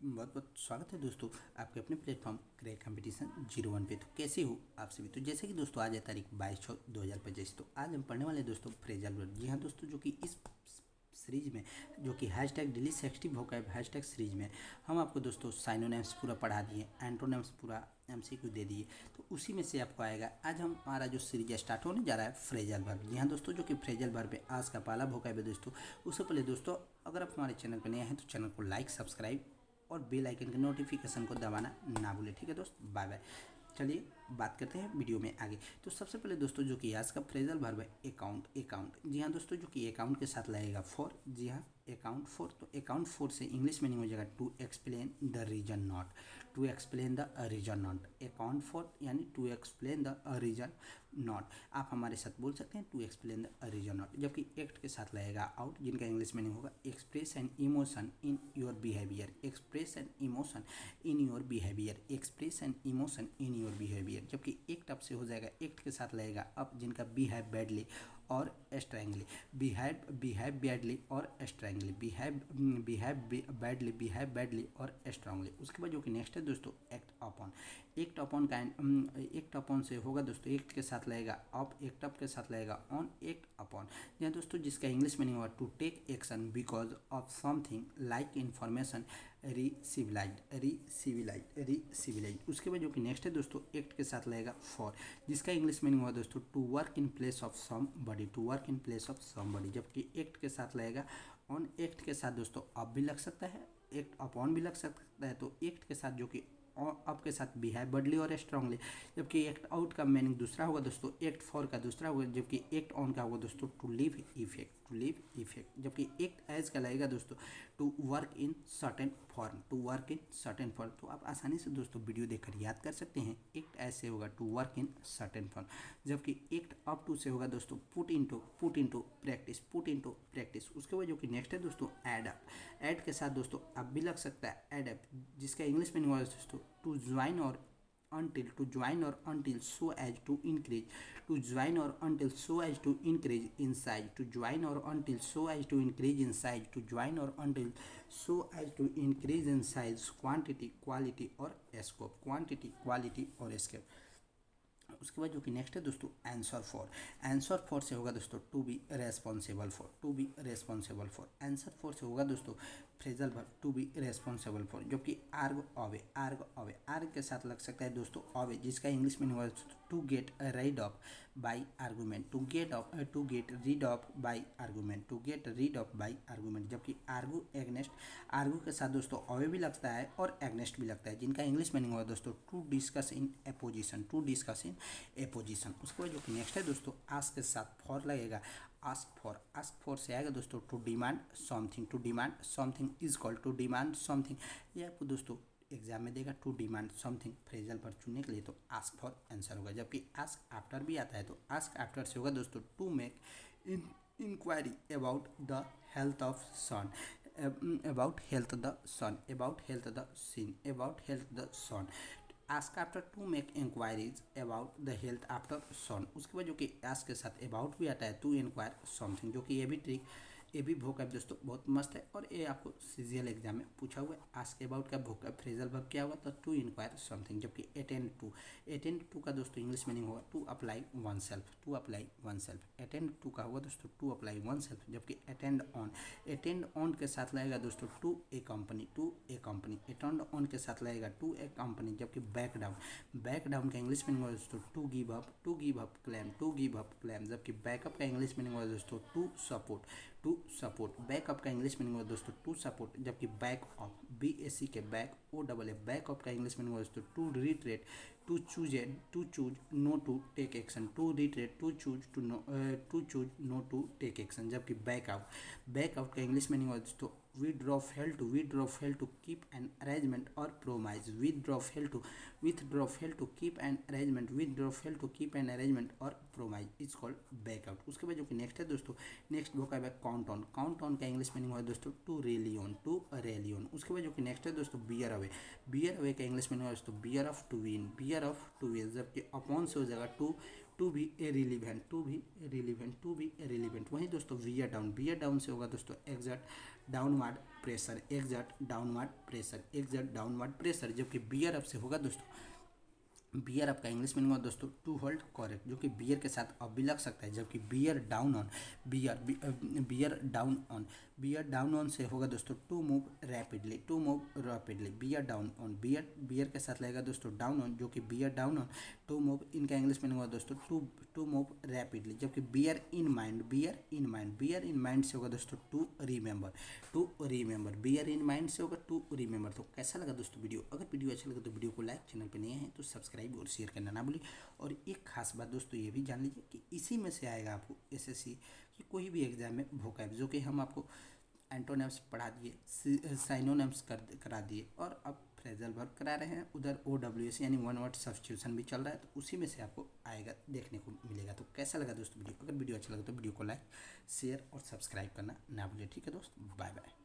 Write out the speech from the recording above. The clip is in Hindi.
बहुत बहुत स्वागत है दोस्तों आपके अपने प्लेटफॉर्म क्रैक कंपटीशन 01 पे। तो कैसे हो आप सभी। तो जैसे कि दोस्तों आज है तारीख 22/6/2025। तो आज हम पढ़ने वाले हैं दोस्तों फ्रेजल वर्ड। जी हाँ दोस्तों, जो कि इस सीरीज में जो कि हैशटैग डेली सेक्सटिव वोकैब हैशटैग सीरीज में हम आपको दोस्तों साइनोनिम्स पूरा पढ़ा दिए, एंटोनिम्स पूरा एमसीक्यू दे दिए। तो उसी में से आपको आएगा। आज हमारा जो सीरीज स्टार्ट होने जा रहा है फ्रेजल वर्ब। जी हाँ दोस्तों, जो कि फ्रेजल वर्ब है आज का पहला वोकैब है दोस्तों। उससे पहले दोस्तों अगर आप हमारे चैनल पर नए हैं तो चैनल को लाइक, सब्सक्राइब और बेल आइकन के नोटिफिकेशन को दबाना ना भूलें। ठीक है दोस्त, बाय बाय। चलिए बात करते हैं वीडियो में आगे। तो सबसे पहले दोस्तों जो कि आज का फ्रेजल वर्ब है अकाउंट। जी हाँ दोस्तों, जो कि अकाउंट के साथ लगेगा फॉर। जी हाँ, अकाउंट फॉर। तो अकाउंट फॉर से इंग्लिश मीनिंग हो जाएगा to explain the reason not. To explain the reason not. Account for यानी to explain the reason not. आप हमारे साथ बोल सकते हैं to explain the reason not. जबकि एक्ट के साथ लगेगा आउट, जिनका इंग्लिश मीनिंग होगा express an emotion in your behaviour. Express an emotion in your behaviour. Express an emotion in your behaviour. जबकि एक्ट अप से हो जाएगा, एक्ट के साथ लगेगा अप, जिनका बिहेव बैडली और स्ट्रेंगली। बिहेव बैडली और स्ट्रेंगली। बिहेव बैडली और स्ट्रांगली। उसके बाद जो कि नेक्स्ट है दोस्तों एक्ट अपॉन। एक्ट अपॉन का एक्ट अपॉन से होगा दोस्तों, एक्ट के साथ लगेगा अप, एक्ट अप के साथ लगेगा ऑन, एक्ट अपॉन। यहाँ दोस्तों जिसका इंग्लिश मीनिंग होगा to take action because of something like information received. उसके बाद जो कि नेक्स्ट है दोस्तों एक्ट के साथ लगेगा फॉर, जिसका इंग्लिश मीनिंग होगा दोस्तों to work in place of somebody. To work in place of somebody. जबकि एक्ट के साथ लगेगा ऑन। एक्ट के साथ दोस्तों अप भी लग सकता है, एक्ट अपॉन भी लग सकता है। तो एक्ट के साथ जो कि अप के साथ बिहेव बडली और स्ट्रांगली। जबकि एक्ट आउट का मीनिंग दूसरा होगा दोस्तों, एक्ट फॉर का दूसरा होगा। जबकि एक्ट ऑन का होगा दोस्तों to live effect. To live effect. जबकि एक्ट एज का लगेगा दोस्तों to work in certain form. To work in certain form. तो आप आसानी से दोस्तों वीडियो देखकर याद कर सकते हैं। एक्ट एज से होगा to work in certain form. जबकि एक्ट अप टू से होगा दोस्तों put into practice. Put into practice. उसके बाद जो कि नेक्स्ट है दोस्तों ऐड अप। ऐड के साथ दोस्तों अप भी लग सकता है, ऐड अप, जिसका इंग्लिश मीनिंग होगा दोस्तों टू ज्वाइन और until, to join or until so as to increase, to join or until so as to increase in size, to join or until so as to increase in size, to join or until so as to increase in size, quantity, quality और scope, quantity, quality और scope। उसके बाद जो कि नेक्स्ट है दोस्तों आंसर फॉर। आंसर फॉर से होगा दोस्तों to be responsible for. To be responsible for. Answer for से होगा दोस्तों phrasal verb to be responsible for. जबकि आर्ग अवे। आर्ग अवे। आर्ग के साथ लग सकता है दोस्तों अवे, जिसका इंग्लिश मीनिंग होगा to get rid of by argument. To get rid of by argument. To get rid of by argument. जबकि आर्गू एग्नेस्ट। आर्गू के साथ दोस्तों अवे भी लगता है और एग्नेस्ट भी लगता है, जिनका इंग्लिश मीनिंग होगा दोस्तों to discuss in opposition. To discuss in opposition. उसके बाद जो कि नेक्स्ट है दोस्तों आस्क के साथ फॉर लगेगा। Ask for. आस्क फॉर से आएगा दोस्तों to demand something. To demand something is called to demand something. ये आपको दोस्तों एग्जाम में देगा टू डिमांड समथिंग फ्रेजल पर चुनने के लिए। तो आस्क फॉर आंसर होगा। जबकि आस्क आफ्टर भी आता है, तो आस्क आफ्टर से होगा दोस्तों to make inquiry about the health of son. about health the son, about health the sin, about health the son। ask after to make inquiries about the health after son। उसके बाद जो कि ask के साथ about भी आता है to inquire something, जो कि ये भी ट्रिक, ये भी वोकैब दोस्तों बहुत मस्त है और ये आपको सीजीएल एग्जाम में पूछा हुआ है। आस्क अबाउट का वोकैब फ्रेजल वर्ब क्या होगा, तो टू इंक्वायर समथिंग। जबकि अटेंड टू का दोस्तों इंग्लिश मीनिंग होगा to apply one self. To apply one self. Attend to का होगा दोस्तों टू अप्लाई वन सेल्फ। जबकि अटेंड ऑन के साथ लगेगा दोस्तों to a company. To a company. Attend on के साथ लगेगा टू ए कंपनी। जबकि बैक डाउन का इंग्लिश मीनिंग होगा दोस्तों to give up claim. To give up claim. जबकि बैकअप का इंग्लिश मीनिंग होगा दोस्तों टू सपोर्ट। बैकअप का इंग्लिश मीनिंग होगा दोस्तों टू सपोर्ट। जबकि बैक ऑफ BAC के बैक OAA बैक ऑफ का इंग्लिश मीनिंग होगा दोस्तों to retreat. To choose not to take action. To retreat. To choose not to take action. जबकि बैक आउट का इंग्लिश मीनिंग होगा दोस्तों withdraw fail to keep an arrangement or promise। withdraw fail to keep an arrangement or promise is called back out। उसके बाद जो कि नेक्स्ट है दोस्तों, नेक्स्ट वोकैब है काउंट ऑन। काउंट ऑन का इंग्लिश मीनिंग है दोस्तों to rely on. To rely on. उसके बाद जो कि नेक्स्ट है दोस्तों बियर अवे। बियर अवे का इंग्लिश में दोस्तों bear off to win, bear off to win, जबकि अपॉन से हो जाएगा to be irrelevant, to be irrelevant, to be irrelevant. वहीं दोस्तों बियर डाउन से होगा दोस्तों exert downward pressure, exert downward pressure, exert downward pressure. जबकि बियर अप से होगा दोस्तों बियर अप का इंग्लिश मीनिंग होगा दोस्तों टू होल्ड करेक्ट, जो कि बियर के साथ अब भी लग सकता है। जबकि bear down on, bear down on से होगा दोस्तों to move rapidly, to move rapidly. Bear down on, bear के साथ लगेगा दोस्तों डाउन ऑन, जो कि bear down on to move, इनका इंग्लिश मीनिंग होगा दोस्तों टू मूव रैपिडली। जबकि बियर इन माइंड से होगा दोस्तों to remember, bear in mind से होगा टू रिमेंबर। तो कैसा लगा दोस्तों वीडियो? अगर वीडियो अच्छा लगा तो वीडियो को लाइक, चैनल पे नए हैं तो सब्सक्राइब और शेयर करना ना भूलिए। और एक खास बात दोस्तों ये भी जान लीजिए कि इसी में से आएगा आपको एसएससी कि कोई भी एग्जाम में वोकैब, जो कि हम आपको एंटोनिम्स पढ़ा दिए, साइनोनिम्स करा दिए, और अब फ्रेजल वर्ब करा रहे हैं, उधर OWS यानी वन वर्ड सब्स्टिट्यूशन भी चल रहा है। तो उसी में से आपको आएगा, देखने को मिलेगा। तो कैसा लगा दोस्तों वीडियो? अगर वीडियो अच्छा लगा तो वीडियो को लाइक, शेयर और सब्सक्राइब करना ना भूलिए। ठीक है दोस्त, बाय बाय।